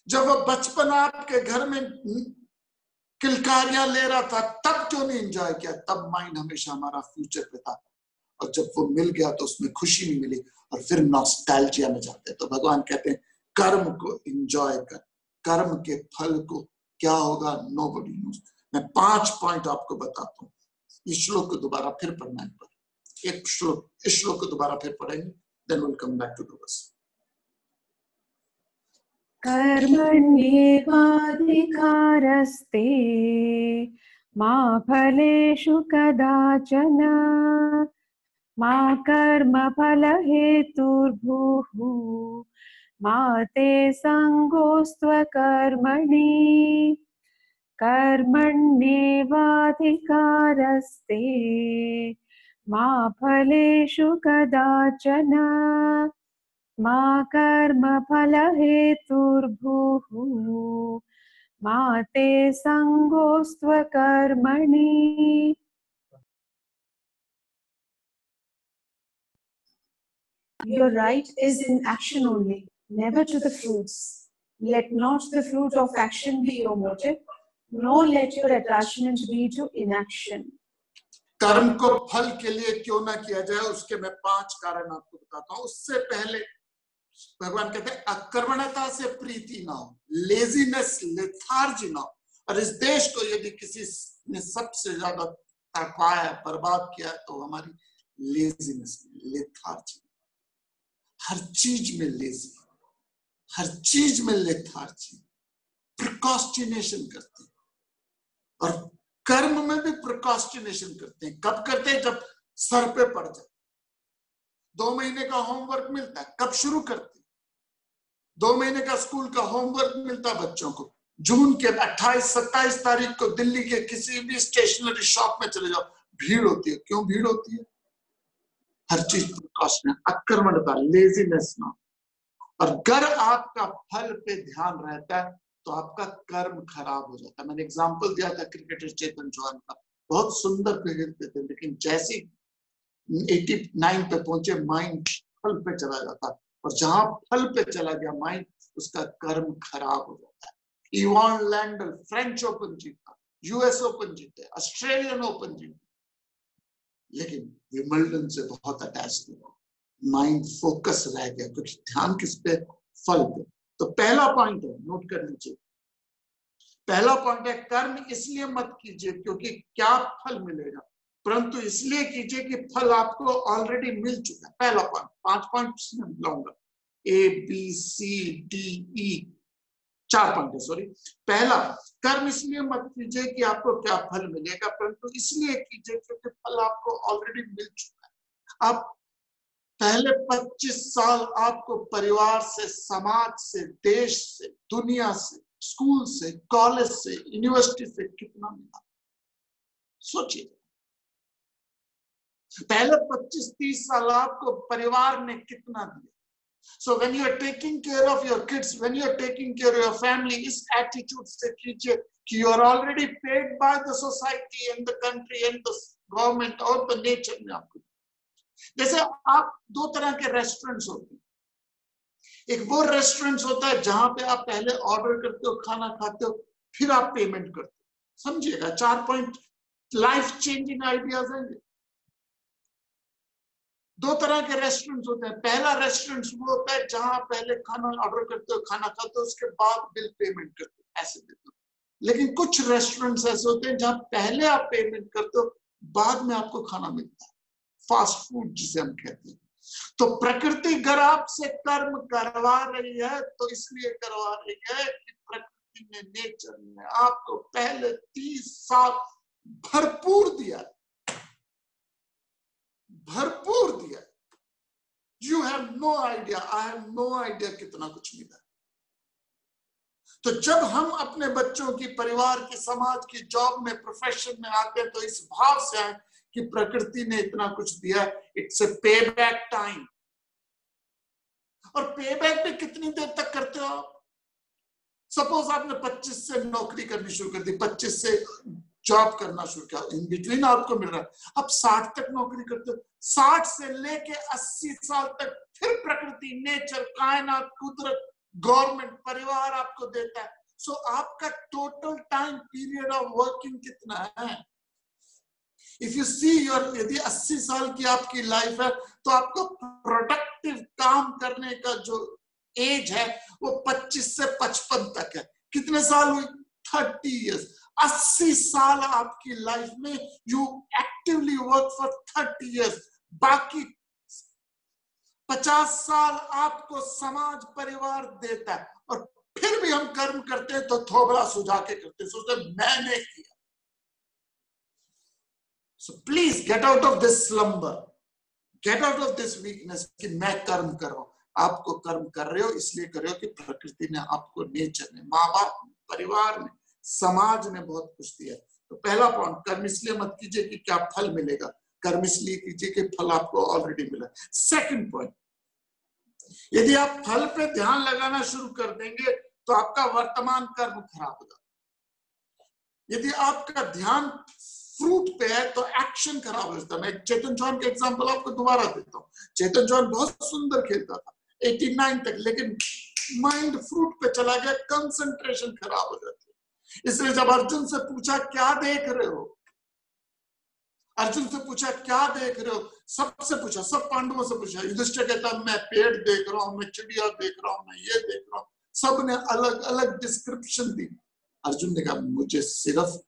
जब वो बचपन आपके घर में किलकारियां ले रहा था तब क्यों नहीं एंजॉय किया? तब माइंड हमेशा हमारा फ्यूचर पे था, और जब वो मिल गया तो उसमें खुशी नहीं मिली, और फिर नॉस्टैल्जिया में जाते हैं। तो भगवान कहते हैं कर्म को एंजॉय कर, कर्म के फल को क्या होगा नोबडी नोस। मैं 5 पॉइंट आपको बताता हूँ। इस श्लोक को दोबारा फिर पढ़ना है, एक श्लोक, इस श्लोक को दोबारा फिर पढ़ेंगे, then will come back to the verse. कर्मण्येवाधिकारस्ते मा फलेषु कदाचन मा कर्मफलहेतुर्भुः मा ते संगोऽस्त्वकर्मणि कर्मण्येवाधिकारस्ते मा फलेषु कदाचन मा कर्मफलहेतुर्भुः मा ते संगोऽस्त्वकर्मणि। Your right is in action only, never to the fruits. Let not the fruit of action be your motive, nor let your attachment be to inaction. कर्म को फल के लिए क्यों ना किया जाए, उसके मैं 5 कारण आपको बताता हूँ। उससे पहले भगवान कहते हैं अकर्मण्यता से प्रीति ना हो, लेजीनेस, लेथार्जी ना हो। और इस देश को यदि किसी ने सबसे ज्यादा तड़पाया, बर्बाद किया, तो हमारी लेजीनेस, लेथार्जी। हर चीज में लेजी, हर चीज में लेथार्जी, प्रिकॉस्टिनेशन करते हैं, और कर्म में भी प्रिकॉस्टिनेशन करते हैं। कब करते हैं? जब सर पे पड़ जाए। 2 महीने का होमवर्क मिलता है, कब शुरू करते हैं? 2 महीने का स्कूल का होमवर्क मिलता है बच्चों को, जून के 28-27 तारीख को दिल्ली के किसी भी स्टेशनरी शॉप में चले जाओ, भीड़ होती है। क्यों भीड़ होती है? हर चीज प्रिकॉशन, अकर्मण्यता, लेजीनेस ना। और अगर आपका फल पे ध्यान रहता है तो आपका कर्म खराब हो जाता है। मैंने एग्जांपल दिया था क्रिकेटर चेतन चौहान का, बहुत सुंदर क्रिकेट थे, लेकिन जैसे 89 पे पहुंचे माइंड फल पे चला जाता, और जहां फल पे चला गया माइंड, उसका कर्म खराब हो जाता है। इवान लैंडल फ्रेंच ओपन जीता, यूएस ओपन जीते, ऑस्ट्रेलियन ओपन जीते, लेकिन विंबलडन से बहुत अटैच थे, माइंड फोकस रह गया, क्योंकि ध्यान किस पे? फल पे। तो पहला पॉइंट है, नोट कर लीजिए, पहला पॉइंट है कर्म इसलिए मत कीजिए क्योंकि क्या फल मिलेगा, परंतु इसलिए कीजिए कि फल आपको ऑलरेडी मिल चुका है। पहला पॉइंट, 5 पॉइंट लाऊंगा, ABCDE 4 पॉइंट है, सॉरी। पहला, कर्म इसलिए मत कीजिए कि आपको क्या फल मिलेगा, परंतु इसलिए कीजिए क्योंकि फल आपको ऑलरेडी मिल चुका है। आप पहले 25 साल आपको परिवार से, समाज से, देश से, दुनिया से स्कूल से, कॉलेज से, यूनिवर्सिटी से कितना मिला, सोचिए। पहले 25-30 साल आपको परिवार ने कितना दिया। So when you are taking care of your kids, when you are taking care of your family, इस attitude से कीजिए कि you are already paid by the society and the country and the government और the nature ने आपको। जैसे आप दो तरह के रेस्टोरेंट्स होते हैं, एक वो रेस्टोरेंट्स होता है जहां पे आप पहले ऑर्डर करते हो, खाना खाते हो, फिर आप पेमेंट करते हो। समझिएगा, 4 पॉइंट लाइफ चेंजिंग आइडियाज हैं। दो तरह के रेस्टोरेंट्स होते हैं। पहला रेस्टोरेंट वो होता है जहां पहले खाना ऑर्डर करते हो, खाना खाते हो, उसके बाद बिल पेमेंट करते हो, ऐसे देते हो। लेकिन कुछ रेस्टोरेंट्स ऐसे होते हैं जहां पहले आप पेमेंट करते हो, बाद में आपको खाना मिलता है, फास्ट फूड जिसे हम कहते हैं। तो प्रकृति अगर आपसे कर्म करवा रही है तो इसलिए करवा रही है कि प्रकृति ने, नेचर ने आपको पहले 30 साल भरपूर दिया, भरपूर दिया। You have no idea, I have no idea कितना कुछ मिला। तो जब हम अपने बच्चों की, परिवार की, समाज की, जॉब में, प्रोफेशन में आते हैं तो इस भाव से आए कि प्रकृति ने इतना कुछ दिया, इट्स ए पे बैक टाइम। और पे बैक भी कितनी देर तक करते हो आप? सपोज आपने 25 से नौकरी करनी शुरू कर दी, 25 से जॉब करना शुरू किया, इन बिटवीन आपको मिल रहा है, अब 60 तक नौकरी करते हो, 60 से लेके 80 साल तक फिर प्रकृति, नेचर, कायनात, कुदरत, गवर्नमेंट, परिवार आपको देता है। सो आपका total time period of working कितना है? इफ यू सी योर, यदि 80 साल की आपकी लाइफ है तो आपको प्रोडक्टिव काम करने का जो एज है वो 25 से 55 तक है। कितने साल हुए? 30 इयर्स। 80 साल आपकी लाइफ में you actively work for 30 years. बाकी 50 साल आपको समाज, परिवार देता है। और फिर भी हम कर्म करते हैं तो थोबड़ा सुझा के करते हैं, सोचते मैंने किया। So please get out of this slumber, get out of this weakness कि मैं कर्म कर रहा हूं। आपको कर्म कर रहे हो इसलिए कर रहे हो कि प्रकृति ने आपको, नेचर ने, माँ बाप ने, परिवार ने, समाज ने बहुत कुछ दिया। तो पहला पॉइंट, कर्म इसलिए मत कीजिए कि क्या फल मिलेगा, कर्म इसलिए कीजिए कि फल आपको ऑलरेडी मिला। सेकंड पॉइंट, यदि आप फल पे ध्यान लगाना शुरू कर देंगे तो आपका वर्तमान कर्म खराब होगा। यदि आपका ध्यान फ्रूट पे है तो एक्शन खराब हो जाता है। मैं चेतन चौहान का एग्जांपल आपको दोबारा देता हूँ। चेतन चौहान बहुत सुंदर खेलता था 89 तक, लेकिन माइंड फ्रूट पे चला गया, कंसंट्रेशन खराब हो जाती है। इसलिए जब अर्जुन से पूछा क्या देख रहे हो, अर्जुन से पूछा क्या देख रहे हो, सबसे पूछा, सब पांडवों से पूछा। युधिष्ठिर कहता मैं पेड़ देख रहा हूँ, मैं चिड़िया देख रहा हूँ, मैं ये देख रहा हूँ। सबने अलग अलग डिस्क्रिप्शन दी। अर्जुन ने कहा मुझे सिर्फ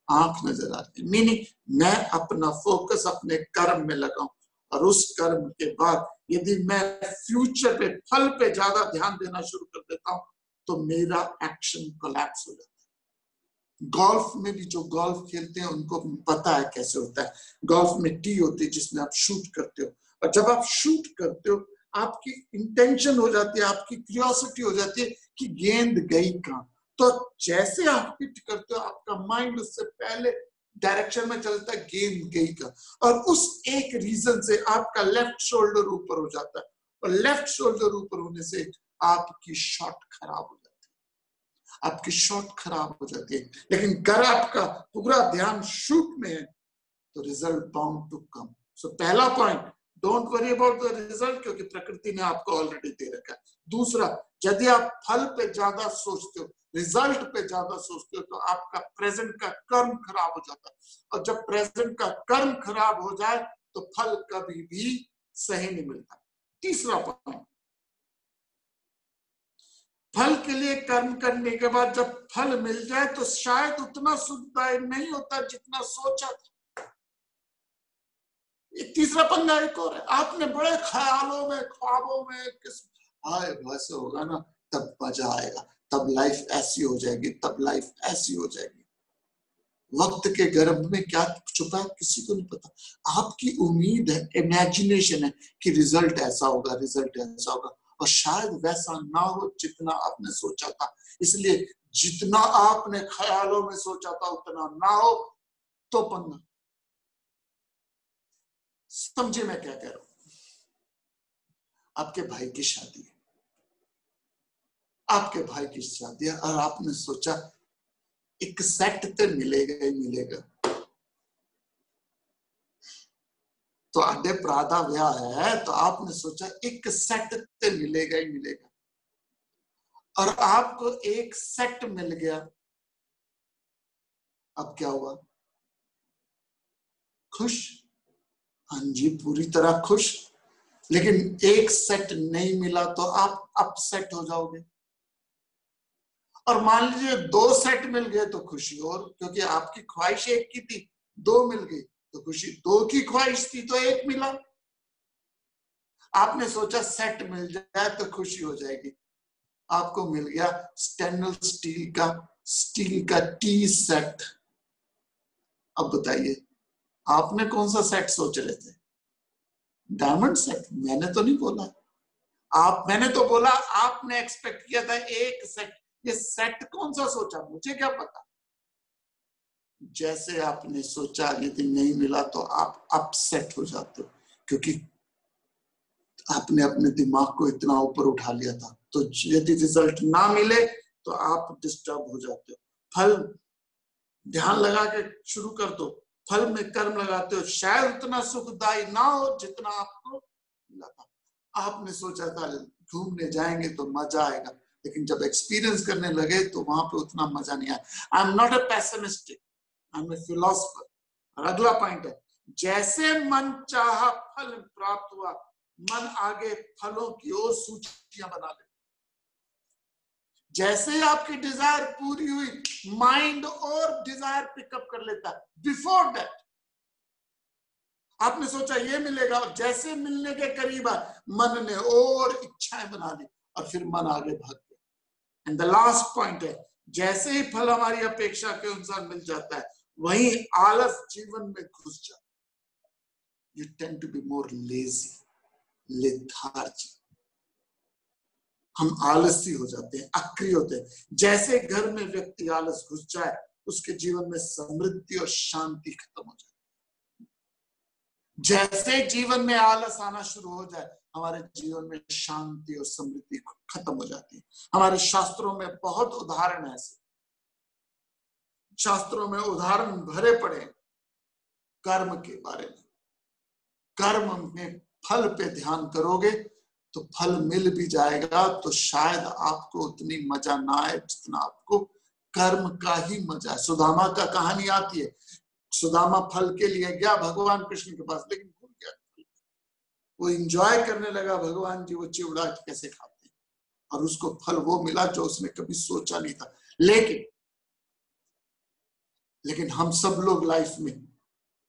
आंख नजर आती है। मीनिंग मैं अपना फोकस अपने कर्म में लगाऊं, और उस कर्म के बाद यदि मैं फ्यूचर पे, फल पे ज्यादा ध्यान देना शुरू कर देता हूं तो मेरा एक्शन कोलैप्स हो जाता है। गोल्फ में भी जो गोल्फ खेलते हैं उनको पता है कैसे होता है। गोल्फ में टी होती है जिसमें आप शूट करते हो, और जब आप शूट करते हो आपकी इंटेंशन हो जाती है, आपकी क्यूरियोसिटी हो जाती है कि गेंद गई कहां। तो जैसे आप हिट करते हो आपका माइंड उससे पहले डायरेक्शन में चलता है गेंद गई का, और उस एक रीजन से आपका लेफ्ट शोल्डर ऊपर हो जाता है, और लेफ्ट शोल्डर ऊपर होने से आपकी शॉट खराब हो जाती है, आपकी शॉट खराब हो जाती है। लेकिन अगर आपका पूरा ध्यान शूट में है तो रिजल्ट बाउंड टू कम। सो पहला point, don't worry about the result, क्योंकि प्रकृति ने आपको ऑलरेडी दे रखा है। दूसरा, यदि आप फल पे ज्यादा सोचते हो, रिजल्ट पे ज्यादा सोचते हो तो आपका प्रेजेंट का कर्म खराब हो जाता है, और जब प्रेजेंट का कर्म खराब हो जाए तो फल कभी भी सही नहीं मिलता। तीसरा पॉइंट, फल के लिए कर्म करने के बाद जब फल मिल जाए तो शायद उतना सुखदायक नहीं होता जितना सोचा था। तीसरा पंगा एक और है, आपने बड़े ख्यालों में, ख्वाबों में किस आए वैसे होगा ना तब मजा आएगा, तब लाइफ ऐसी हो जाएगी, तब लाइफ ऐसी हो जाएगी। वक्त के गर्भ में क्या छुपा है किसी को नहीं पता। आपकी उम्मीद है, इमेजिनेशन है कि रिजल्ट ऐसा होगा, रिजल्ट ऐसा होगा, और शायद वैसा ना हो जितना आपने सोचा था। इसलिए जितना आपने ख्यालों में सोचा था उतना ना हो तो पंगा। समझे मैं क्या कह रहा हूं? आपके भाई की शादी है, आपके भाई की शादी है और आपने सोचा एक सेट तो मिलेगा ही मिलेगा। तो अड्डे प्रादा ब्याह है तो आपने सोचा एक सेट तो मिलेगा ही मिलेगा, और आपको एक सेट मिल गया। अब क्या हुआ? खुश? हाँ जी, पूरी तरह खुश। लेकिन एक सेट नहीं मिला तो आप अपसेट हो जाओगे। और मान लीजिए 2 सेट मिल गए तो खुशी, और क्योंकि आपकी ख्वाहिश एक की थी, 2 मिल गई तो खुशी। 2 की ख्वाहिश थी तो 1 मिला। आपने सोचा सेट मिल जाए तो खुशी हो जाएगी, आपको मिल गया स्टेनलेस स्टील का टी सेट। अब बताइए आपने कौन सा सेट सोच रहे थे? Diamond set? मैंने तो नहीं बोला। मैंने तो बोला आपने एक्सपेक्ट किया था एक सेट। ये सेट कौन सा सोचा, मुझे क्या पता। जैसे आपने सोचा यदि नहीं मिला तो आप अपसेट हो जाते हो, क्योंकि आपने अपने दिमाग को इतना ऊपर उठा लिया था। तो यदि रिजल्ट ना मिले तो आप डिस्टर्ब हो जाते हो। फल ध्यान लगा के शुरू कर दो, फल में कर्म लगाते हो, शायद उतना सुखदायी ना हो जितना आपको मिला था। आपने सोचा था घूमने जाएंगे तो मजा आएगा, लेकिन जब एक्सपीरियंस करने लगे तो वहां पे उतना मजा नहीं आया। I am not a pessimistic, I am a philosopher. और अगला पॉइंट है, जैसे मन चाहा फल प्राप्त हुआ, मन आगे फलों की ओर सूचियां बना ले। जैसे ही आपकी डिजायर पूरी हुई, माइंड और डिजायर पिकअप कर लेता है। बिफोर दैट आपने सोचा ये मिलेगा, और जैसे मिलने के करीब मन ने और इच्छाएं बना ली और फिर मन आगे भाग गया। एंड द लास्ट पॉइंट है, जैसे ही फल हमारी अपेक्षा के अनुसार मिल जाता है, वहीं आलस जीवन में घुस जाता है। You tend to be more lazy, lethargy. हम आलसी हो जाते हैं, अक्रिय होते हैं। जैसे घर में व्यक्ति आलस घुस जाए, उसके जीवन में समृद्धि और शांति खत्म हो जाए। जैसे जीवन में आलस आना शुरू हो जाए, हमारे जीवन में शांति और समृद्धि खत्म हो जाती है। हमारे शास्त्रों में बहुत उदाहरण है ऐसे, शास्त्रों में उदाहरण भरे पड़े कर्म के बारे में। कर्म में फल पे ध्यान करोगे तो फल मिल भी जाएगा, तो शायद आपको उतनी मजा ना आए जितना आपको कर्म का ही मजा है। सुदामा का कहानी आती है, सुदामा फल के लिए गया भगवान कृष्ण के पास, लेकिन भूल गया। वो एंजॉय करने लगा भगवान जी वो चिवड़ा कैसे खाते हैं, और उसको फल वो मिला जो उसने कभी सोचा नहीं था। लेकिन हम सब लोग लाइफ में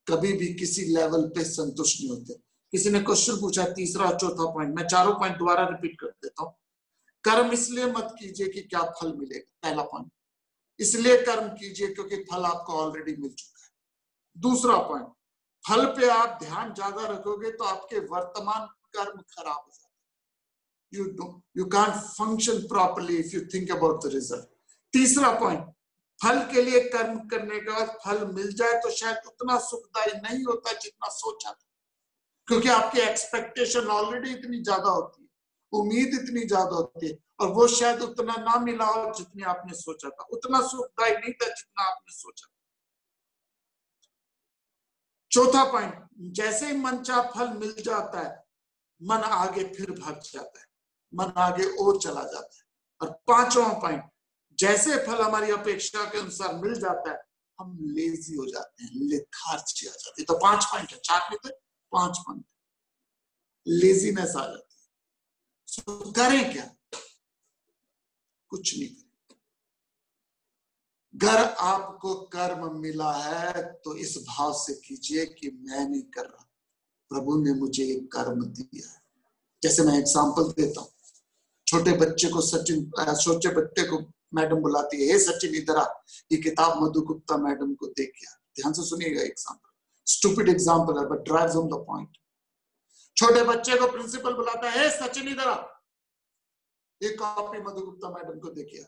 कभी भी किसी लेवल पे संतुष्ट नहीं होते। किसी ने क्वेश्चन पूछा, तीसरा और चौथा पॉइंट, मैं चारों पॉइंट दोबारा रिपीट कर देता हूं। कर्म इसलिए मत कीजिए कि क्या फल मिलेगा, पहला पॉइंट। इसलिए कर्म कीजिए क्योंकि फल आपको ऑलरेडी मिल चुका है। दूसरा पॉइंट, फल पे आप ध्यान ज्यादा रखोगे तो आपके वर्तमान कर्म खराब हो जाते हैं। You can't function properly if you think about the result. तीसरा पॉइंट, फल के लिए कर्म करने के बाद फल मिल जाए तो शायद उतना सुखदायी नहीं होता जितना सोचा था, क्योंकि आपकी एक्सपेक्टेशन ऑलरेडी इतनी ज्यादा होती है, उम्मीद इतनी ज्यादा होती है, और वो शायद उतना ना मिला हो जितनी आपने सोचा था, उतना सुखदायी नहीं था जितना आपने सोचा था। चौथा पॉइंट, जैसे ही मनचाहा फल मिल जाता है, मन आगे फिर भाग जाता है, मन आगे और चला जाता है। और पांचवा पॉइंट, जैसे फल हमारी अपेक्षा के अनुसार मिल जाता है, हम लेजी हो जाते हैं, लेथार्जी आ जाती है। तो 5 पॉइंट है, 4 में थे 5 पॉइंट। लेजीनेस आ जाती है। तो करें क्या? कुछ नहीं करें। अगर आपको कर्म मिला है तो इस भाव से कीजिए कि मैं नहीं कर रहा, प्रभु ने मुझे एक कर्म दिया है। जैसे मैं एग्जांपल देता हूँ, छोटे बच्चे को मैडम बुलाती है, हे सचिन इधर आ, ये किताब मधु गुप्ता मैडम को दे के आ। ध्यान से सुनिएगा एग्जांपल, स्टूपिड एग्जांपल है but drives home the point. छोटे बच्चे को प्रिंसिपल बुलाता है, हे सचिन इधर आ, ये कॉपी मधु गुप्ता मैडम को देखिए,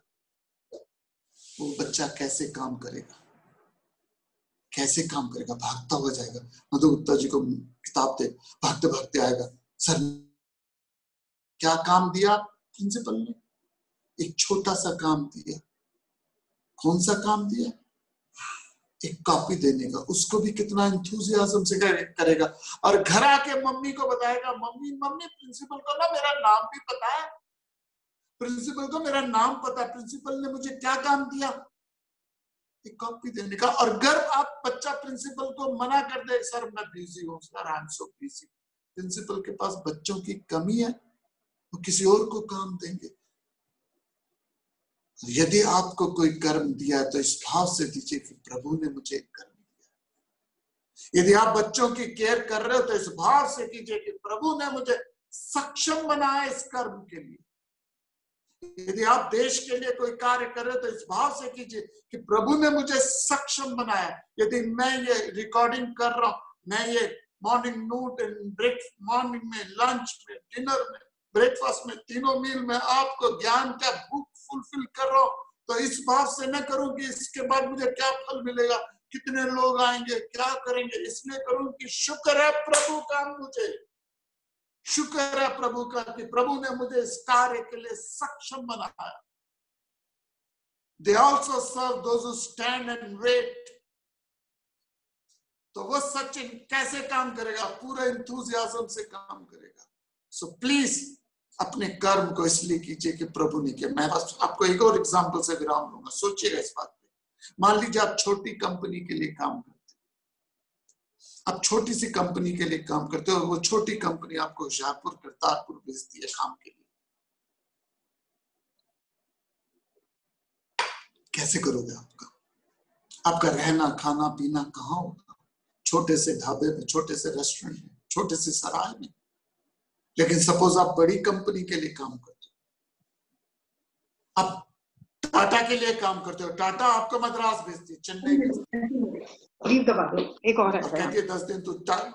वो बच्चा कैसे काम करेगा, कैसे काम करेगा, भागता हुआ जाएगा। मधु गुप्ता जी को किताब दे, भागते भागते आएगा, सर क्या काम दिया प्रिंसिपल ने? एक छोटा सा काम दिया। कौन सा काम दिया? एक कॉपी देने का। उसको भी कितना एंथुसियाज्म से करेगा, और घर आके मम्मी को बताएगा, मम्मी मम्मी प्रिंसिपल को ना मेरा नाम भी पता है, प्रिंसिपल को मेरा नाम पता है, प्रिंसिपल ने मुझे क्या काम दिया, एक कॉपी देने का। और अगर आप बच्चा प्रिंसिपल को मना कर दे, सर मैं बिजी हूँ, sir I am so busy, principal के पास बच्चों की कमी है, वो किसी और को काम देंगे। यदि आपको कोई कर्म दिया है तो इस भाव से दीजिए कि प्रभु ने मुझे एक कर्म दिया। यदि आप बच्चों की केयर कर रहे हो तो इस भाव से कीजिए कि प्रभु ने मुझे सक्षम बनाया इस कर्म के लिए। यदि आप देश के लिए कोई कार्य कर रहे हो तो इस भाव से कीजिए कि प्रभु ने मुझे सक्षम बनाया। यदि मैं ये रिकॉर्डिंग कर रहा हूं, मैं ये morning note and break, morning में, लंच में, डिनर में, ब्रेकफास्ट में, तीनों मील में आपको ज्ञान का भूख फुलफिल कर रहा हूं, तो इस बात से न करूं कि इसके बाद मुझे क्या फल मिलेगा, कितने लोग आएंगे, क्या करेंगे, इसलिए करूं कि शुक्र है प्रभु का, मुझे शुक्र है प्रभु का कि प्रभु ने मुझे इस कार्य के लिए सक्षम बनाया। They also serve those who stand and wait. तो वो सचिन कैसे काम करेगा? पूरा इंथुसियाज्म से काम करेगा। सो प्लीज अपने कर्म को इसलिए कीजिए कि प्रभु ने किया। मैं बस आपको एक और एग्जांपल से विराम लूंगा, सोचिएगा इस बात पे। मान लीजिए आप छोटी कंपनी के लिए काम करते हो, आप छोटी सी कंपनी के लिए काम करते हो, वो छोटी कंपनी आपको होशियारपुर करतारपुर भेजती है काम के लिए। कैसे करोगे? आपका रहना खाना पीना कहाँ होगा? छोटे से ढाबे में, छोटे से रेस्टोरेंट में, छोटे से सराय में। लेकिन सपोज आप बड़ी कंपनी के लिए काम करते हो, आप टाटा के लिए काम करते हो, टाटा आपको मद्रास भेजती है, चेन्नई एक और कहती है 10 दिन तो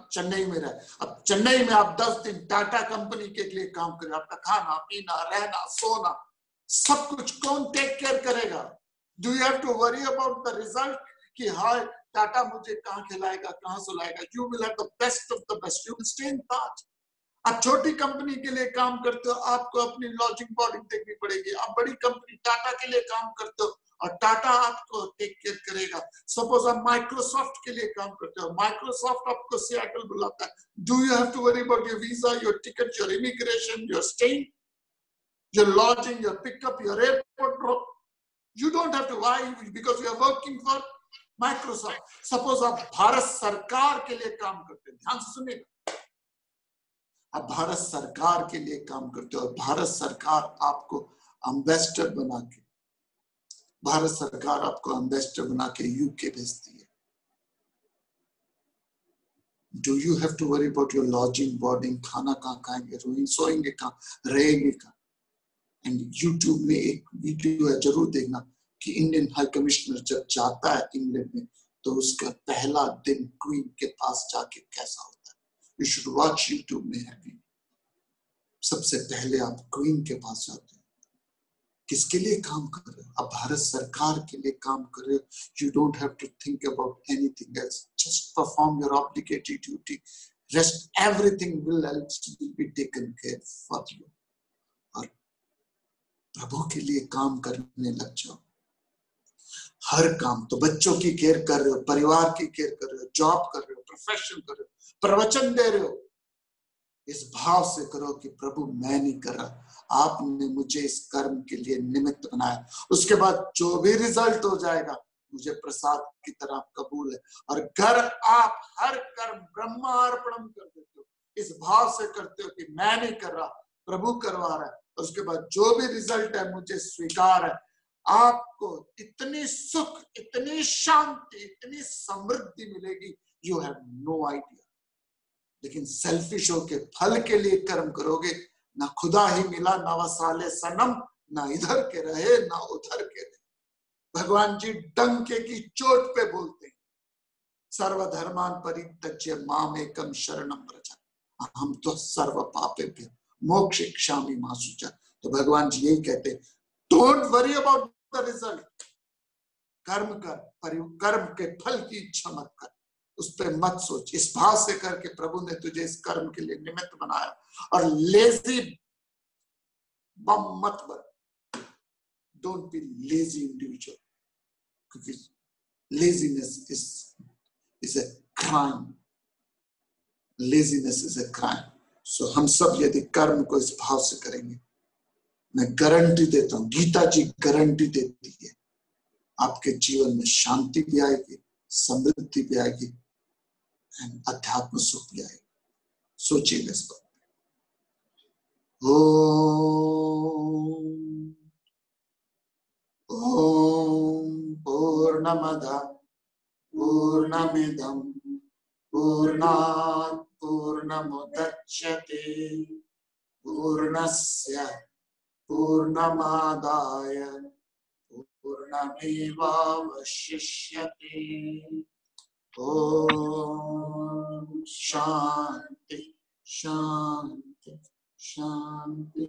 चेन्नई में रहे। अब चेन्नई में आप 10 दिन टाटा कंपनी के लिए काम करें, आपका खाना पीना रहना सोना सब कुछ कौन टेक केयर करेगा? Do you have to worry about the result कि हाँ टाटा मुझे कहाँ खिलाएगा, कहाँ सुलाएगा? You will have the best of the best, you will stay in touch. आप छोटी कंपनी के लिए काम करते हो, आपको अपनी लॉजिंग बॉर्डिंग देखनी पड़ेगी। आप बड़ी कंपनी टाटा के लिए काम करते हो और टाटा आपको टेक केयर करेगा। सपोज आप माइक्रोसॉफ्ट के लिए काम करते हो, माइक्रोसॉफ्ट आपको सिएटल बुलाता है। Do you have to worry about your visa, your ticket, your immigration, your staying, your lodging, your pickup, your airport drop? You don't have to. Why? Because you are working for Microsoft. Suppose आप भारत सरकार के लिए काम करते हैं, ध्यान से सुनिएगा, आप भारत सरकार के लिए काम करते हो और भारत सरकार आपको एम्बेसडर बना के, भारत सरकार आपको एम्बेसडर बना के यूके भेजती है। Do you have to worry about your lodging, boarding, खाना कहाँ खाएंगे, सोएंगे कहाँ, रहेंगे कहाँ? एंड यूट्यूब में एक वीडियो है, जरूर देखना, कि इंडियन हाई कमिश्नर जब जाता है इंग्लैंड में तो उसका पहला दिन क्वीन के पास जाके कैसा होता है। यू शुड वॉच यूट्यूब में है। सबसे पहले आप क्वीन के पास जाते हो। किसके लिए काम कर रहे हो? आप भारत सरकार के लिए काम कर रहे हो। You don't have to think about anything else, just perform your obligatory duty, rest everything will be taken care for you. और प्रभु के लिए काम करने लग जाओ। हर काम, तो बच्चों की केयर कर रहे हो, परिवार की केयर कर रहे हो, जॉब कर रहे हो, प्रोफेशन कर रहे हो, प्रवचन दे रहे हो, इस भाव से करो कि प्रभु मैं नहीं कर रहा, आपने मुझे इस कर्म के लिए निमित्त बनाया। उसके बाद जो भी रिजल्ट हो जाएगा मुझे प्रसाद की तरह कबूल है। और घर आप हर कर्म ब्रह्मार्पणम कर देते हो, इस भाव से करते हो कि मैं नहीं कर रहा, प्रभु करवा रहा है। उसके बाद जो भी रिजल्ट है मुझे स्वीकार है। आपको इतनी सुख, इतनी शांति, इतनी समृद्धि मिलेगी, यू हैव नो आइडिया। लेकिन सेल्फिश होके फल के लिए कर्म करोगे, ना खुदा ही मिला, ना वसाले सनम, ना इधर के रहे ना उधर के रहे। भगवान जी डंके की चोट पे बोलते हैं, सर्वधर्मान परित्यज्य मामेकम शरणम व्रज, हम तो सर्व पापेभ्यो मोक्षयिष्यामि मा शुचा। तो भगवान जी यही कहते, don't worry about the result, कर्म कर, कर्म के फल की इच्छा मत कर, उस पर मत सोच। इस भाव से करके प्रभु ने तुझे इस कर्म के लिए निमित्त बनाया। और लेजी बम मत बन, डोंट बी लेजी इंडिविजुअल, क्योंकि laziness is a crime, laziness is a crime. So हम सब यदि कर्म को इस भाव से करेंगे, मैं गारंटी देता हूं, गीता जी गारंटी देती है, आपके जीवन में शांति भी आएगी, समृद्धि भी आएगी, अध्यात्म सुख भी आएगी। सोचिएगा इस बात। ओम पूर्णमदः पूर्णमिदं पूर्णात् पूर्णमुदच्यते पूर्णस्य पूर्णमादाय पूर्णमेवावशिष्यते। ओम शांति शांति शांति।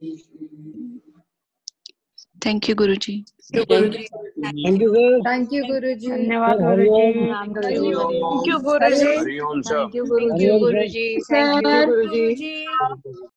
Thank you Guruji. Thank you sir. Thank you Guruji. धन्यवाद सर, गुरुजी। हरिओम। Thank you Guruji. Thank you Guruji. Thank you Guruji. हरिओम sir. Guruji. Thank you Guruji. Sir.